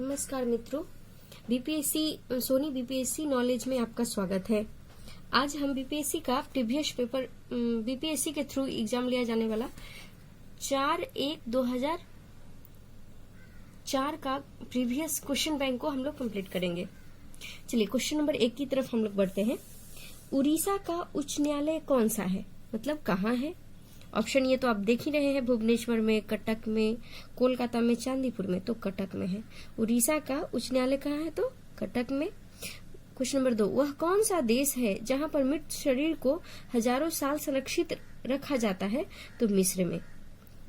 नमस्कार मित्रों, BPSC Soni BPSC knowledge में आपका स्वागत है। आज हम बीपीएससी का प्रीवियस पेपर बीपीएससी के थ्रू एग्जाम लिया जाने वाला 4/1/2004 का प्रीवियस क्वेश्चन बैंक को हम लोग कंप्लीट करेंगे। चलिए क्वेश्चन नंबर 1 की तरफ हम लोग बढ़ते हैं। उड़ीसा का उच्च न्यायालय कौन सा है, मतलब कहाँ है? ऑप्शन ये तो आप देख ही रहे हैं, भुवनेश्वर में, कटक में, कोलकाता में, चांदीपुर में, तो कटक में है। उड़ीसा का उच्च न्यायालय कहाँ है? तो कटक में। क्वेश्चन नंबर 2, वह कौन सा देश है जहां पर मृत शरीर को हजारों साल संरक्षित रखा जाता है? तो मिस्र में।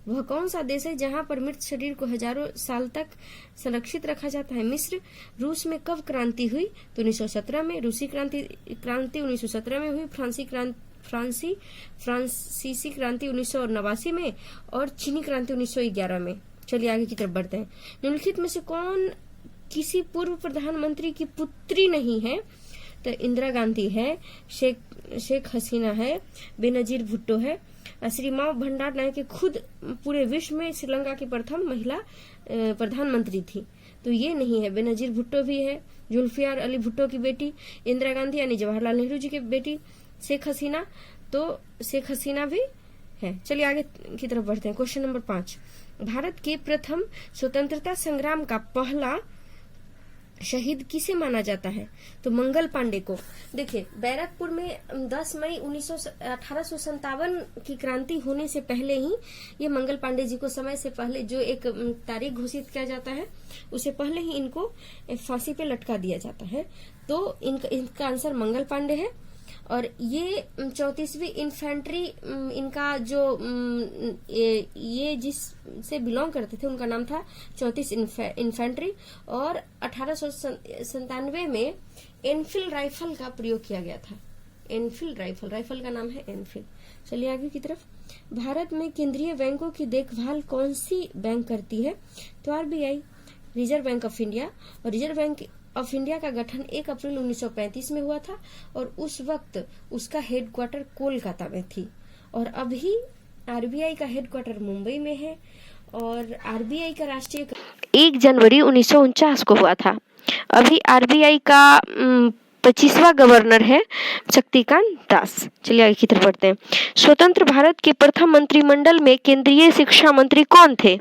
वह कौन सा देश है जहां पर मृत शरीर को हजारों साल तक संरक्षित रखा जाता है? मिस्र। रूस में कब क्रांति हुई? तो 1917 में। रूसी क्रांति 1917 में हुई। फ्रांसीसी क्रांति 1989 में और चीनी क्रांति 1911 में। चलिए आगे की तरफ बढ़ते हैं। निम्नलिखित में से कौन किसी पूर्व प्रधानमंत्री की पुत्री नहीं है? तो इंदिरा गांधी है, शेख हसीना है, बेनजीर भुट्टो है, श्री माँ भंडार नायके खुद पूरे विश्व में श्रीलंका की प्रथम महिला प्रधानमंत्री थी, तो ये नहीं है। बेनजीर भुट्टो भी है, जुल्फिकार अली भुट्टो की बेटी, इंदिरा गांधी यानी जवाहरलाल नेहरू जी की बेटी, शेख हसीना, तो शेख हसीना भी है। चलिए आगे की तरफ बढ़ते हैं। क्वेश्चन नंबर 5, भारत के प्रथम स्वतंत्रता संग्राम का पहला शहीद किसे माना जाता है? तो मंगल पांडे को। देखिए बैरकपुर में 10 मई 1857 की क्रांति होने से पहले ही ये मंगल पांडे जी को समय से पहले जो एक तारीख घोषित किया जाता है उसे पहले ही इनको फांसी पे लटका दिया जाता है, तो इनका आंसर मंगल पांडे है। और ये 34वीं इन्फेंट्री इनका जो ये जिससे बिलोंग करते थे उनका नाम था 34 इन्फेंट्री, और 1897 में एनफील्ड राइफल का प्रयोग किया गया था। एनफील्ड राइफल का नाम है एनफील्ड। चलिए आगे की तरफ। भारत में केंद्रीय बैंकों की देखभाल कौन सी बैंक करती है? तो RBI, reserve bank of India. और रिजर्व बैंक ऑफ इंडिया का गठन 1 अप्रैल 1935 में हुआ था और उस वक्त उसका हेडक्वार्टर कोलकाता में थी। और अभी आरबीआई का हेडक्वार्टर मुंबई में है और आरबीआई का राष्ट्रीय 1 जनवरी 1949 को हुआ था। अभी आरबीआई का 25वां गवर्नर है शक्तिकांत दास। चलिए आगे की तरफ बढ़ते हैं। स्वतंत्र भारत के प्रथम मंत्रिमंडल में केंद्रीय शिक्षा मंत्री कौन थे?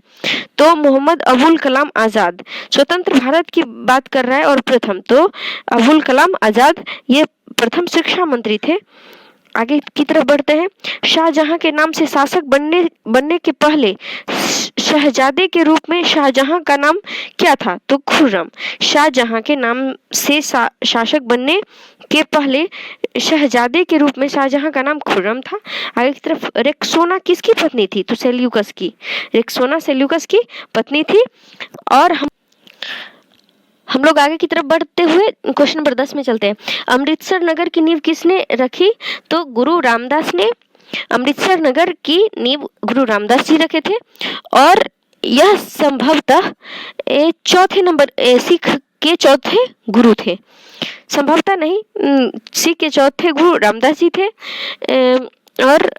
तो मोहम्मद अबुल कलाम आजाद। स्वतंत्र भारत की बात कर रहा है और प्रथम, तो अबुल कलाम आजाद ये प्रथम शिक्षा मंत्री थे। आगे की तरफ बढ़ते हैं। शाहजहां के नाम से शासक बनने के पहले शहजादे के रूप में शाहजहां का नाम क्या था? तो खुर्रम। शाहजहां के नाम से शासक बनने के पहले शहजादे के रूप में शाहजहां का नाम खुर्रम था। आगे की तरफ। रेक्सोना किसकी पत्नी थी? तो सेल्यूकस की। रेक्सोना सेल्यूकस की पत्नी थी। और हम लोग आगे की तरफ बढ़ते हुए क्वेश्चन नंबर 10 में चलते हैं। अमृतसर नगर की नींव किसने रखी? तो गुरु रामदास ने। अमृतसर नगर की नींव गुरु रामदास जी रखे थे और यह संभवतः सिख के चौथे गुरु थे। संभवतः नहीं, सिख के चौथे गुरु रामदास जी थे और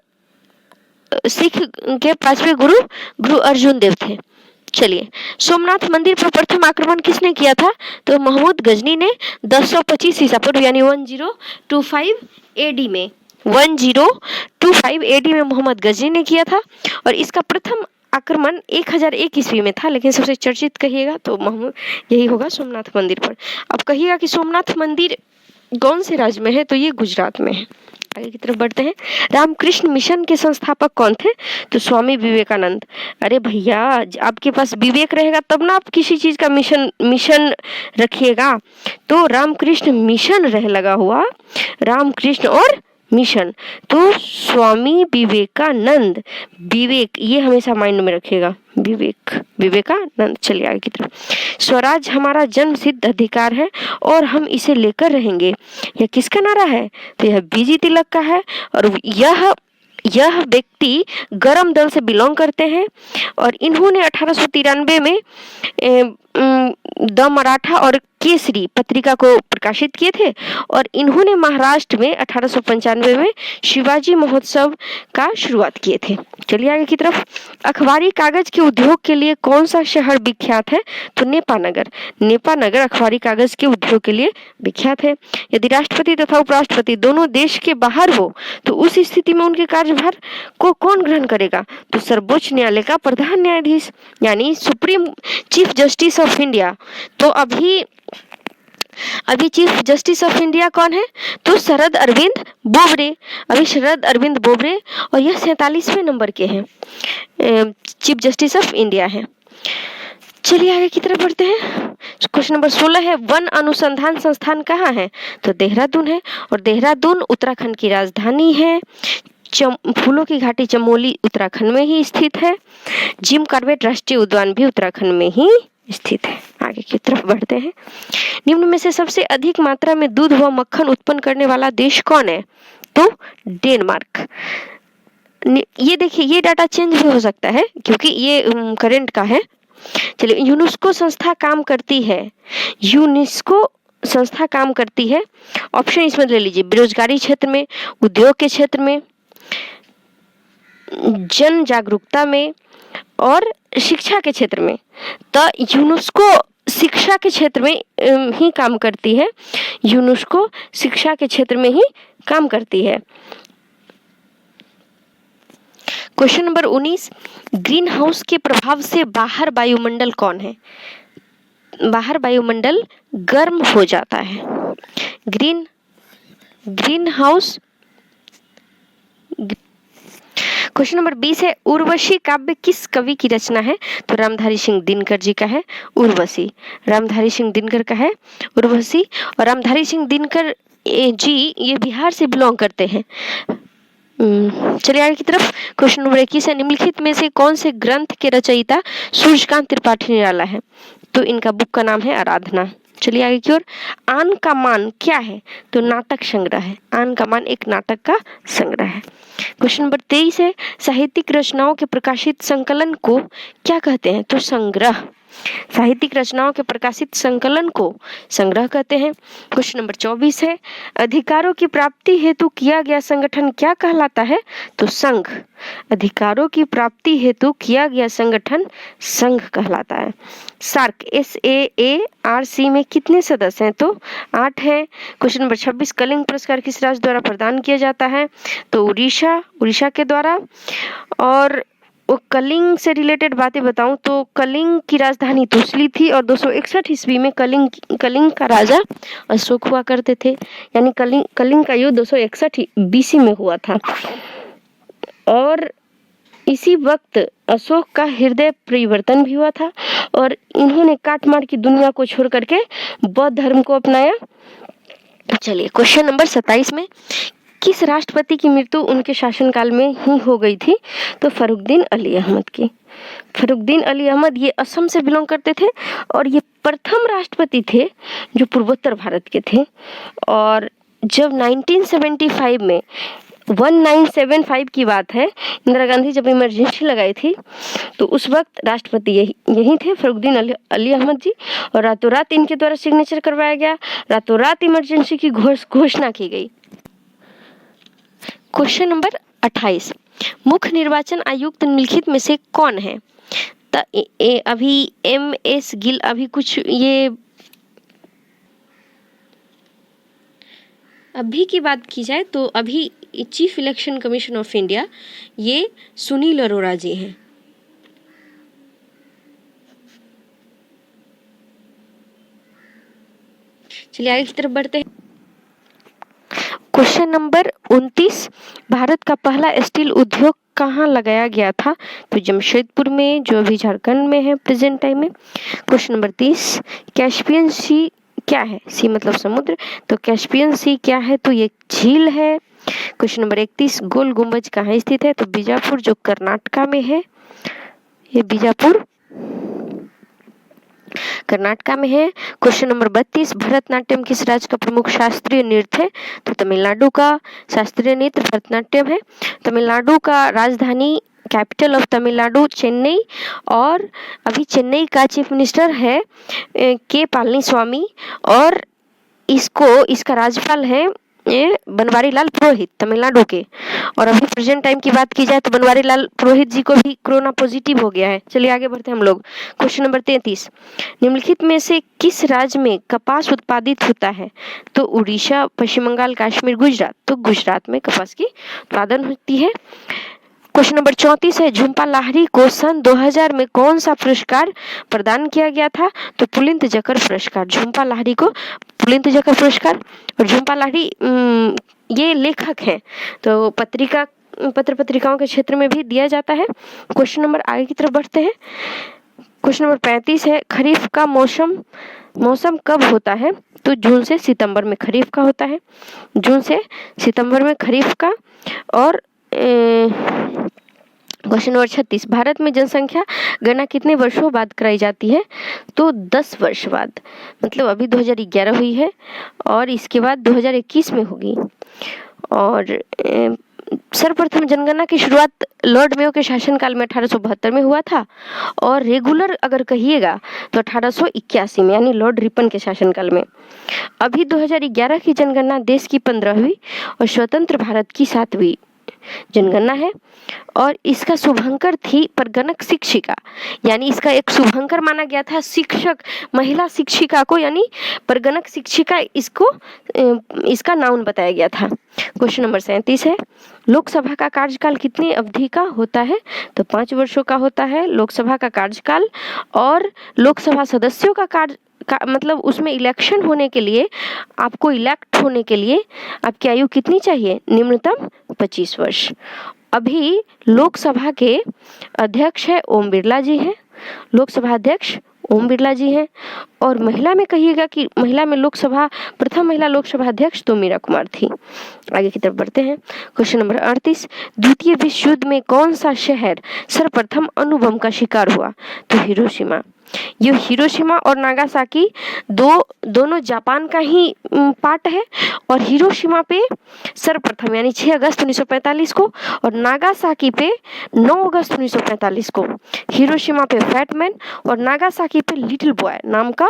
सिख के 5वें गुरु अर्जुन देव थे। चलिए, सोमनाथ मंदिर पर प्रथम आक्रमण किसने किया था? तो महमूद गजनी ने 1025 ईसा पूर्व यानी 1025 एडी में 1025 एडी में मोहम्मद गजनी ने किया था। और इसका प्रथम आक्रमण 1001 ईस्वी में था, लेकिन सबसे चर्चित कहिएगा तो महमूद यही होगा सोमनाथ मंदिर पर। अब कहिएगा कि सोमनाथ मंदिर कौन से राज्य में है? तो ये गुजरात में है। आगे की तरफ बढ़ते हैं। रामकृष्ण मिशन के संस्थापक कौन थे? तो स्वामी विवेकानंद। अरे भैया, आपके पास विवेक रहेगा तब ना आप किसी चीज का मिशन रखिएगा। तो रामकृष्ण मिशन रह लगा हुआ, रामकृष्ण और मिशन, तो स्वामी विवेकानंद। विवेक ये हमेशा माइंड में रखिएगा, विवेकानंद। चलिए आगे की तरफ। स्वराज हमारा जन्म सिद्ध अधिकार है और हम इसे लेकर रहेंगे, यह किसका नारा है? तो यह बीजी तिलक का है। और यह व्यक्ति गरम दल से बिलोंग करते हैं और इन्होंने 1893 में द मराठा और केसरी पत्रिका को प्रकाशित किए थे और इन्होंने महाराष्ट्र में 1895 में शिवाजी महोत्सव का शुरुआत किए थे। चलिए आगे की तरफ। अखबारी कागज के उद्योग के लिए कौन सा शहर विख्यात है? तो नेपानगर। नेपानगर अखबारी कागज के उद्योग के लिए विख्यात है। यदि राष्ट्रपति तथा उपराष्ट्रपति दोनों देश के बाहर हो तो उस स्थिति में उनके कार्यभार को कौन ग्रहण करेगा? तो सर्वोच्च न्यायालय का प्रधान न्यायाधीश यानी supreme chief justice of India. तो अभी चीफ जस्टिस ऑफ इंडिया कौन है? तो शरद अरविंद बोबड़े। अभी शरद अरविंद बोबड़े और यह 47वें नंबर के हैं, चीफ जस्टिस ऑफ इंडिया है। चलिए आगे की तरफ बढ़ते हैं। क्वेश्चन नंबर 16 है, वन अनुसंधान संस्थान कहाँ है? तो देहरादून है और देहरादून उत्तराखंड की राजधानी है। फूलों की घाटी चमोली उत्तराखंड में ही स्थित है। जिम कॉर्बेट राष्ट्रीय उद्यान भी उत्तराखंड में ही स्थित है। आगे की तरफ बढ़ते हैं। निम्न में से सबसे अधिक मात्रा में दूध व मक्खन उत्पन्न करने वाला देश कौन है? तो डेनमार्क। ये देखिए, ये डाटा चेंज भी हो सकता है क्योंकि ये करंट का है। चलिए, यूनेस्को संस्था काम करती है। यूनेस्को संस्था काम करती है, ऑप्शन इसमें ले लीजिए, बेरोजगारी क्षेत्र में, उद्योग के क्षेत्र में, जन जागरूकता में और शिक्षा के क्षेत्र में। तो यूनेस्को शिक्षा के क्षेत्र में ही काम करती है। यूनेस्को शिक्षा के क्षेत्र में ही काम करती है। क्वेश्चन नंबर 19, ग्रीन हाउस के प्रभाव से बाहर वायुमंडल कौन है? बाहर वायुमंडल गर्म हो जाता है। Green house. क्वेश्चन नंबर 20 है, उर्वशी काव्य किस कवि की रचना है? तो रामधारी सिंह दिनकर जी का है उर्वशी। रामधारी सिंह दिनकर का है उर्वशी। और रामधारी सिंह दिनकर जी ये बिहार से बिलोंग करते हैं। चलिए आगे की तरफ। क्वेश्चन नंबर 21 है, निम्नलिखित में से कौन से ग्रंथ के रचयिता सूर्यकांत त्रिपाठी निराला है? तो इनका बुक का नाम है आराधना। चलिए आगे की ओर। आन का मान क्या है? तो नाटक संग्रह है। आन का मान एक नाटक का संग्रह है। क्वेश्चन नंबर 23 है, साहित्यिक रचनाओं के प्रकाशित संकलन को क्या कहते हैं? तो संग्रह। साहित्यिक रचनाओं के प्रकाशित संकलन को संग्रह कहते हैं। क्वेश्चन नंबर 24 है, अधिकारों की प्राप्ति हेतु किया गया संगठन क्या कहलाता है? तो संघ। अधिकारों की प्राप्ति हेतु किया गया संगठन संघ कहलाता है। सार्क SAARC में कितने सदस्य हैं? तो 8 हैं। क्वेश्चन नंबर 26, कलिंग पुरस्कार किस राज्य द्वारा प्रदान किया जाता है? तो उड़ीसा के द्वारा। और कलिंग से रिलेटेड बातें बताऊं तो कलिंग की राजधानी तोसली थी और 261 ईस्वी में कलिंग का राजा अशोक हुआ करते थे। यानी कलिंग का युद्ध 261 BC में हुआ था। और इसी वक्त अशोक का हृदय परिवर्तन भी हुआ था और इन्होंने काटमार की दुनिया को छोड़ करके बौद्ध धर्म को अपनाया। चलिए क्वेश्चन नंबर 27 में, किस राष्ट्रपति की मृत्यु उनके शासनकाल में ही हो गई थी? तो फरुखदीन अली अहमद की। फरुखदीन अली अहमद ये असम से बिलोंग करते थे और ये प्रथम राष्ट्रपति थे जो पूर्वोत्तर भारत के थे। और जब 1975 में 1975 की बात है, इंदिरा गांधी जब इमरजेंसी लगाई थी तो उस वक्त राष्ट्रपति यही थे, फरुखदीन अली अहमद जी। और रातों रात इनके द्वारा सिग्नेचर करवाया गया, रातों रात इमरजेंसी की घोषणा की गई। क्वेश्चन नंबर 28, मुख्य निर्वाचन आयुक्त निम्नलिखित में से कौन है? अभी MS गिल अभी कुछ ये अभी की बात की जाए तो अभी chief election commission of India ये सुनील अरोड़ा जी हैं। चलिए आगे की तरफ बढ़ते हैं। क्वेश्चन नंबर 29, भारत का पहला स्टील उद्योग कहाँ लगाया गया था? तो जमशेदपुर में, जो अभी झारखंड में है प्रेजेंट टाइम में। क्वेश्चन नंबर 30, कैस्पियन सी क्या है? सी मतलब समुद्र, तो कैस्पियन सी क्या है? तो ये झील है। क्वेश्चन नंबर 31, गोल गुंबज कहाँ स्थित है? तो बीजापुर, जो कर्नाटका में है। ये बीजापुर कर्नाटका में है। क्वेश्चन नंबर 32, भरतनाट्यम किस राज्य का प्रमुख शास्त्रीय नृत्य है? तो तमिलनाडु का शास्त्रीय नृत्य भरतनाट्यम है। तमिलनाडु का राजधानी कैपिटल ऑफ तमिलनाडु चेन्नई, और अभी चेन्नई का चीफ मिनिस्टर है के पलानीस्वामी, और इसका राज्यपाल है बनवारी लाल पुरोहित तमिलनाडु के। और अभी प्रेजेंट टाइम की बात की जाए तो बनवारी लाल पुरोहित जी को भी कोरोना पॉजिटिव हो गया है। चलिए आगे बढ़ते हैं हम लोग। क्वेश्चन नंबर 33, निम्नलिखित में से किस राज्य में कपास उत्पादित होता है? तो उड़ीसा, पश्चिम बंगाल, कश्मीर, गुजरात। तो गुजरात में कपास की उत्पादन होती है। क्वेश्चन नंबर 34 है, झुम्पा लाहिड़ी को सन 2000 में कौन सा पुरस्कार प्रदान किया गया था? तो पुलिंद जकर पुरस्कार। झुम्पा लाहिड़ी को पुलिंद जकर पुरस्कार। और झुम्पा लाहिड़ी ये लेखक है, तो पत्र पत्रिकाओं के क्षेत्र में भी दिया जाता है। क्वेश्चन नंबर आगे की तरफ बढ़ते हैं। क्वेश्चन नंबर 35 है, खरीफ का मौसम कब होता है? तो जून से सितंबर में खरीफ का होता है, जून से सितंबर में खरीफ का। और क्वेश्चन नंबर 36, भारत में जनसंख्या गणना कितने वर्षों बाद कराई जाती है? तो 10 वर्ष बाद, मतलब अभी 2011 हुई है और इसके बाद 2021 में होगी। और सर्वप्रथम जनगणना की शुरुआत लॉर्ड मेयो के शासनकाल में 1872 में हुआ था, और रेगुलर अगर कहिएगा तो 1881 में, यानी लॉर्ड रिपन के शासनकाल में। अभी 2011 की जनगणना देश की 15वीं और स्वतंत्र भारत की 7वीं जनगणना है, और इसका शुभंकर थी परगणक शिक्षिका, यानी इसका एक शुभंकर माना गया था शिक्षक, महिला शिक्षिका को, यानी परगणक शिक्षिका इसका नाउन बताया गया था। क्वेश्चन नंबर 37 है, लोकसभा का कार्यकाल कितनी अवधि का होता है? तो 5 वर्षों का होता है लोकसभा का कार्यकाल। और लोकसभा सदस्यों का मतलब उसमें इलेक्शन होने के लिए, आपको इलेक्ट होने के लिए आपकी आयु कितनी चाहिए? निम्नतम 25 वर्ष। अभी लोकसभा के अध्यक्ष है ओम बिरला जी हैं, लोकसभा अध्यक्ष ओम बिरला जी हैं। और महिला में कहिएगा कि महिला में प्रथम महिला लोकसभा अध्यक्ष तो मीरा कुमार थी। आगे की तरफ बढ़ते हैं। क्वेश्चन नंबर 38, द्वितीय विश्व युद्ध में कौन सा शहर सर्वप्रथम अणुबम का शिकार हुआ? तो हिरोशिमा। ये हिरोशिमा और नागासाकी दोनों जापान का ही पार्ट है, और हिरोशिमा पे सर्वप्रथम यानी 6 अगस्त 1945 को, और नागासाकी पे 9 अगस्त 1945 को। हिरोशिमा पे फैटमैन और नागासाकी पे लिटिल बॉय नाम का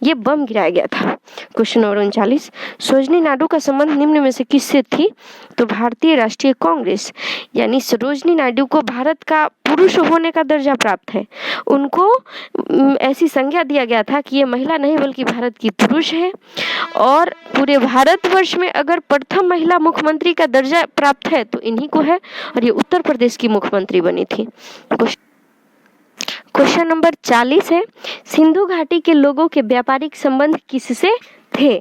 ये बम गिराया गया था। क्वेश्चन नंबर 39, सरोजिनी नायडू का संबंध निम्न में से किससे थी? तो भारतीय राष्ट्रीय कांग्रेस, यानी सरोजिनी नायडू को भारत का पुरुष होने का दर्जा प्राप्त है। उनको ऐसी संज्ञा दिया गया था कि ये महिला नहीं बल्कि भारत की पुरुष है, और पूरे भारतवर्ष में अगर प्रथम महिला मुख्यमंत्री का दर्जा प्राप्त है तो इन्हीं को है, और ये उत्तर प्रदेश की मुख्यमंत्री बनी थी। क्वेश्चन नंबर 40 है, सिंधु घाटी के लोगों के व्यापारिक संबंध किससे थे?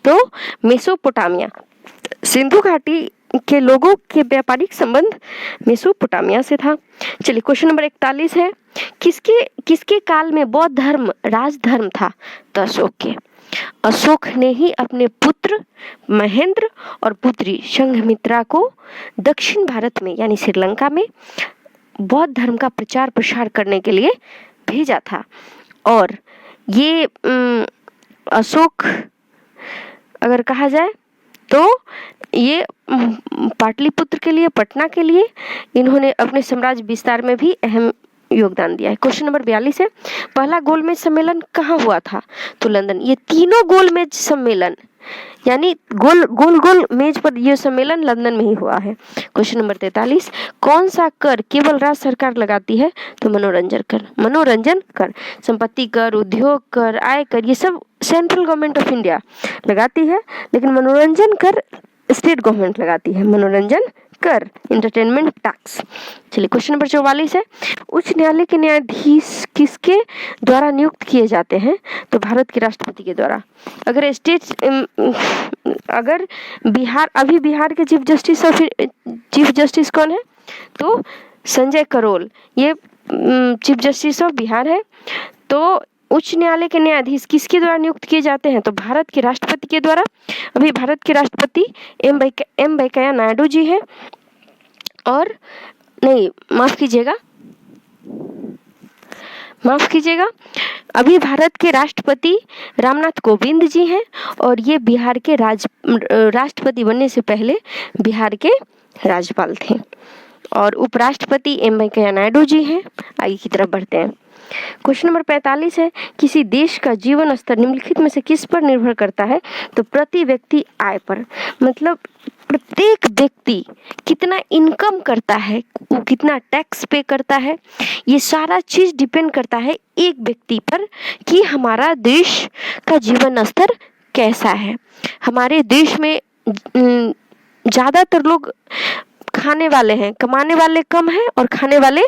तो मेसोपोटामिया। सिंधु घाटी के लोगों के व्यापारिक संबंध मेसोपोटामिया से था। चलिए क्वेश्चन नंबर 41 है, किसके काल में बौद्ध धर्म राजधर्म था? तो अशोक के। अशोक ने ही अपने पुत्र महेंद्र और पुत्री संघमित्रा को दक्षिण भारत में यानी श्रीलंका में बौद्ध धर्म का प्रचार प्रसार करने के लिए भेजा था। और ये अशोक अगर कहा जाए तो ये पाटलिपुत्र के लिए, पटना के लिए इन्होंने अपने साम्राज्य विस्तार में भी अहम योगदान दिया है। क्वेश्चन नंबर 42 है, पहला गोलमेज सम्मेलन कहाँ हुआ था? तो लंदन। ये तीनों गोलमेज सम्मेलन यानी गोल मेज पर यह सम्मेलन लंदन में ही हुआ है। क्वेश्चन नंबर 43, कौन सा कर केवल राज्य सरकार लगाती है? तो मनोरंजन कर। संपत्ति कर, उद्योग कर, आय कर, ये सब सेंट्रल गवर्नमेंट ऑफ इंडिया लगाती है, लेकिन मनोरंजन कर स्टेट गवर्नमेंट लगाती है। मनोरंजन कर, इंटरटेनमेंट टैक्स। चलिए क्वेश्चन नंबर 44 है, उच्च न्यायालय के न्यायाधीश किसके द्वारा नियुक्त किए जाते हैं? तो भारत के राष्ट्रपति के द्वारा। अगर बिहार के चीफ जस्टिस कौन है? तो संजय करोल, ये चीफ जस्टिस ऑफ बिहार है। तो उच्च न्यायालय के न्यायाधीश किसके द्वारा नियुक्त किए जाते हैं? तो भारत के राष्ट्रपति के द्वारा। अभी भारत के राष्ट्रपति एम वेंकैया नायडू जी हैं। और नहीं, माफ कीजिएगा, अभी भारत के राष्ट्रपति रामनाथ कोविंद जी हैं, और ये बिहार के राष्ट्रपति बनने से पहले बिहार के राज्यपाल थे। और उपराष्ट्रपति एम वेंकैया नायडू जी हैं। आगे की तरफ बढ़ते हैं। क्वेश्चन नंबर 45 है, किसी देश का जीवन स्तर निम्नलिखित में से किस पर निर्भर करता है? तो प्रति व्यक्ति आय पर। मतलब प्रत्येक व्यक्ति कितना इनकम करता है, वो कितना टैक्स पे करता है, ये सारा चीज डिपेंड करता है एक व्यक्ति पर कि हमारा देश का जीवन स्तर कैसा है। हमारे देश में ज्यादातर लोग खाने वाले हैं, कमाने वाले कम हैं और खाने वाले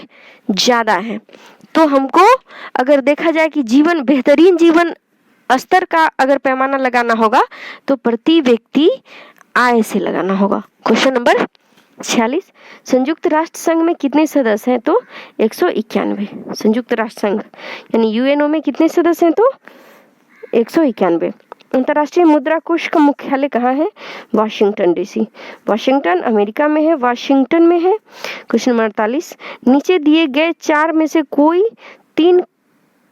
ज्यादा हैं। तो हमको अगर देखा जाए कि बेहतरीन जीवन स्तर का अगर पैमाना लगाना होगा तो प्रति व्यक्ति आय से लगाना होगा। क्वेश्चन नंबर 46, संयुक्त राष्ट्र संघ में कितने सदस्य हैं? तो 191। संयुक्त राष्ट्र संघ यानी यूएनओ में कितने सदस्य हैं? तो 191। अंतर्राष्ट्रीय मुद्रा कोष का मुख्यालय कहाँ है? Washington DC. वाशिंगटन अमेरिका में है, वाशिंगटन में है। क्वेश्चन नंबर 48, नीचे दिए गए 4 में से कोई 3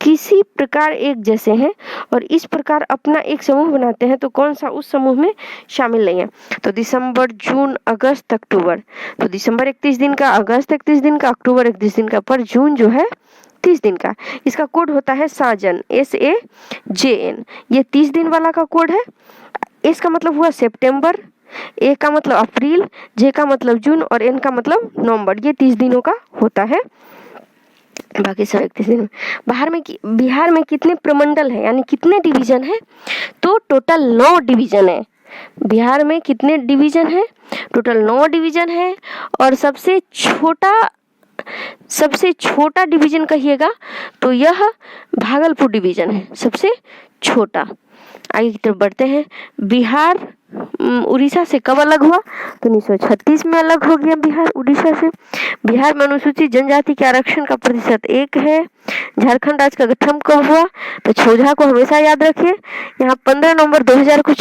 किसी प्रकार एक जैसे हैं और इस प्रकार अपना एक समूह बनाते हैं तो कौन सा उस समूह में शामिल नहीं है? तो दिसंबर, जून, अगस्त, अक्टूबर। तो दिसंबर 31 दिन का, अगस्त 31 दिन का, अक्टूबर 31 दिन का, पर जून जो है 30 दिन का। इसका कोड होता है साजन, SAJN। ये 30 दिन वाला का कोड है। इसका मतलब हुआ सितंबर, ए का मतलब अप्रैल, जे का मतलब जून और एन का मतलब नवंबर। ये 30 दिनों का होता है, बाकी सब 31 दिन। बिहार में कितने प्रमंडल है यानी कितने डिवीजन है? तो टोटल 9 डिवीजन है। बिहार में कितने डिवीजन है? टोटल 9 डिवीजन है। और सबसे छोटा डिवीजन कहिएगा तो यह भागलपुर डिवीजन है, सबसे छोटा। आगे की तरफ बढ़ते हैं। बिहार उड़ीसा से कब अलग हुआ? तो 1936 में अलग हो गया बिहार उड़ीसा से। बिहार में अनुसूचित जनजाति के आरक्षण का प्रतिशत 1 है। झारखंड राज्य का गठन कब हुआ? तो छोझा को हमेशा याद रखिए, यहाँ 15 नवंबर 2000 को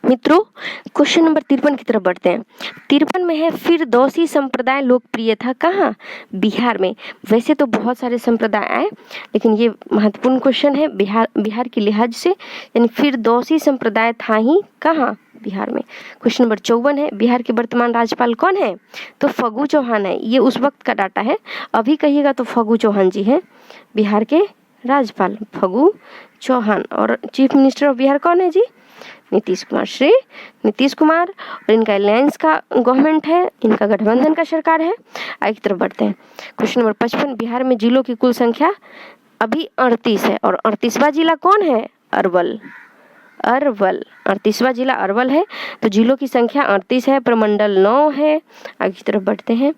मित्रों क्वेश्चन नंबर 53 की तरफ बढ़ते हैं। 53 में है, फिरदौसी संप्रदाय लोकप्रिय था कहाँ? बिहार में। वैसे तो बहुत सारे संप्रदाय आए लेकिन ये महत्वपूर्ण क्वेश्चन है बिहार के लिहाज से, यानी फिरदौसी संप्रदाय था ही कहाँ? बिहार में। क्वेश्चन नंबर 54 है, बिहार के वर्तमान राज्यपाल कौन है? तो फगू चौहान है। ये उस वक्त का डाटा है, अभी कहिएगा तो फगू चौहान जी हैं बिहार के राज्यपाल, फगू चौहान। और चीफ मिनिस्टर ऑफ बिहार कौन है जी? नीतीश कुमार, श्री नीतीश कुमार। और इनका अलायंस का गवर्नमेंट है, इनका गठबंधन का सरकार है। आगे की तरफ बढ़ते हैं। क्वेश्चन नंबर 55, बिहार में जिलों की कुल संख्या अभी 38 है और 38वां जिला कौन है? अरवल। 38वां जिला अरवल है। तो जिलों की संख्या 38 है, प्रमंडल 9 है। आगे की तरफ बढ़ते हैं।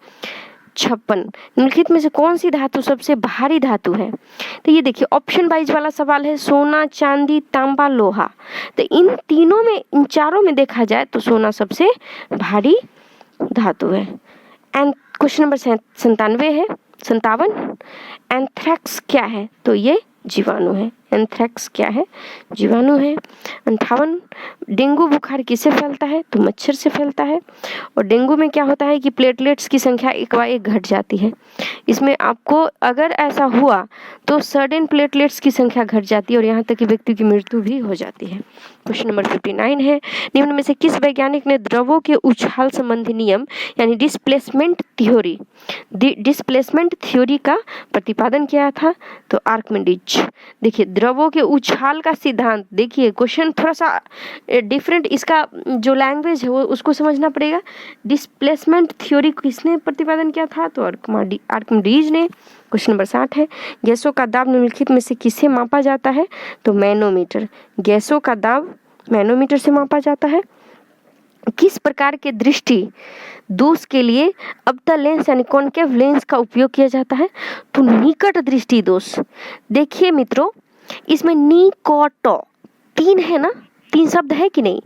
56, निम्नलिखित में से कौन सी धातु सबसे भारी धातु है? तो ये देखिए ऑप्शन वाइज वाला सवाल है, सोना, चांदी, तांबा, लोहा। तो इन चारों में देखा जाए तो सोना सबसे भारी धातु है। एंड क्वेश्चन नंबर 57, एंथ्रेक्स क्या है? तो ये जीवाणु है। एंथ्रेक्स क्या है? जीवाणु है। 58, डेंगू बुखार किससे फैलता है? तो मच्छर से फैलता है। और डेंगू में क्या होता है कि प्लेटलेट्स की संख्या एक घट जाती है। इसमें आपको अगर ऐसा हुआ तो सडन प्लेटलेट्स की संख्या घट जाती है और यहाँ तक कि व्यक्ति की मृत्यु भी हो जाती है। क्वेश्चन नंबर 59 है, निम्न में से किस वैज्ञानिक ने द्रवों के उछाल संबंधी नियम यानी डिस्प्लेसमेंट थ्योरी का प्रतिपादन किया था? तो आर्किमिडीज। देखिए द्रवों के उछाल का सिद्धांत, देखिए क्वेश्चन थोड़ा सा डिफरेंट, इसका जो लैंग्वेज है वो उसको समझना पड़ेगा। डिस्प्लेसमेंट थ्योरी किसने प्रतिपादन किया था? तो आर्किमिडीज ने। क्वेश्चन नंबर 60 है, गैसों का दाब निम्नलिखित में से किससे मापा जाता है? तो मैनोमीटर। गैसों का दाब मैनोमीटर से मापा जाता है। किस प्रकार के दृष्टि दोष के लिए अवतल लेंस यानी कॉन्केव लेंस का उपयोग किया जाता है? तो निकट दृष्टि दोष। देखिए मित्रों, इसमें निकट 3 है ना, 3 शब्द है कि नहीं?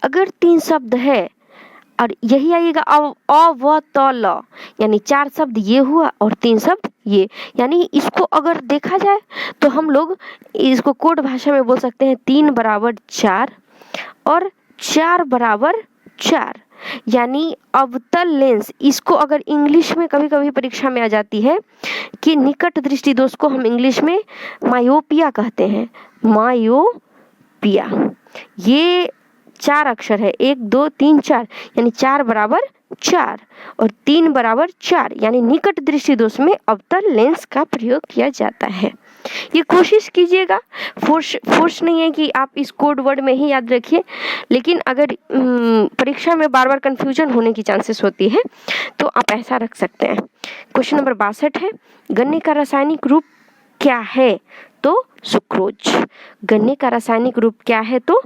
अगर 3 शब्द है और यही आएगा अवतल, यानी 4 शब्द ये हुआ और 3 शब्द ये, यानी इसको अगर देखा जाए तो हम लोग इसको कोड भाषा में बोल सकते हैं 3 बराबर 4 और 4 बराबर 4, यानी अवतल लेंस। इसको अगर इंग्लिश में कभी कभी परीक्षा में आ जाती है कि निकट दृष्टि दोष को हम इंग्लिश में मायोपिया कहते हैं, मायोपिया। ये 4 अक्षर है, 1 2 3 4, यानी 4 बराबर 4 और 3 बराबर 4, यानी निकट दृष्टि दोष में अवतल लेंस का प्रयोग किया जाता है। ये कोशिश कीजिएगा, फोर्स नहीं है कि आप इस कोड वर्ड में ही याद रखिए, लेकिन अगर परीक्षा में बार बार कंफ्यूजन होने की चांसेस होती है तो आप ऐसा रख सकते हैं। क्वेश्चन नंबर 62 है, गन्ने का रासायनिक रूप क्या है? तो सुक्रोज। गन्ने का रासायनिक रूप क्या है? तो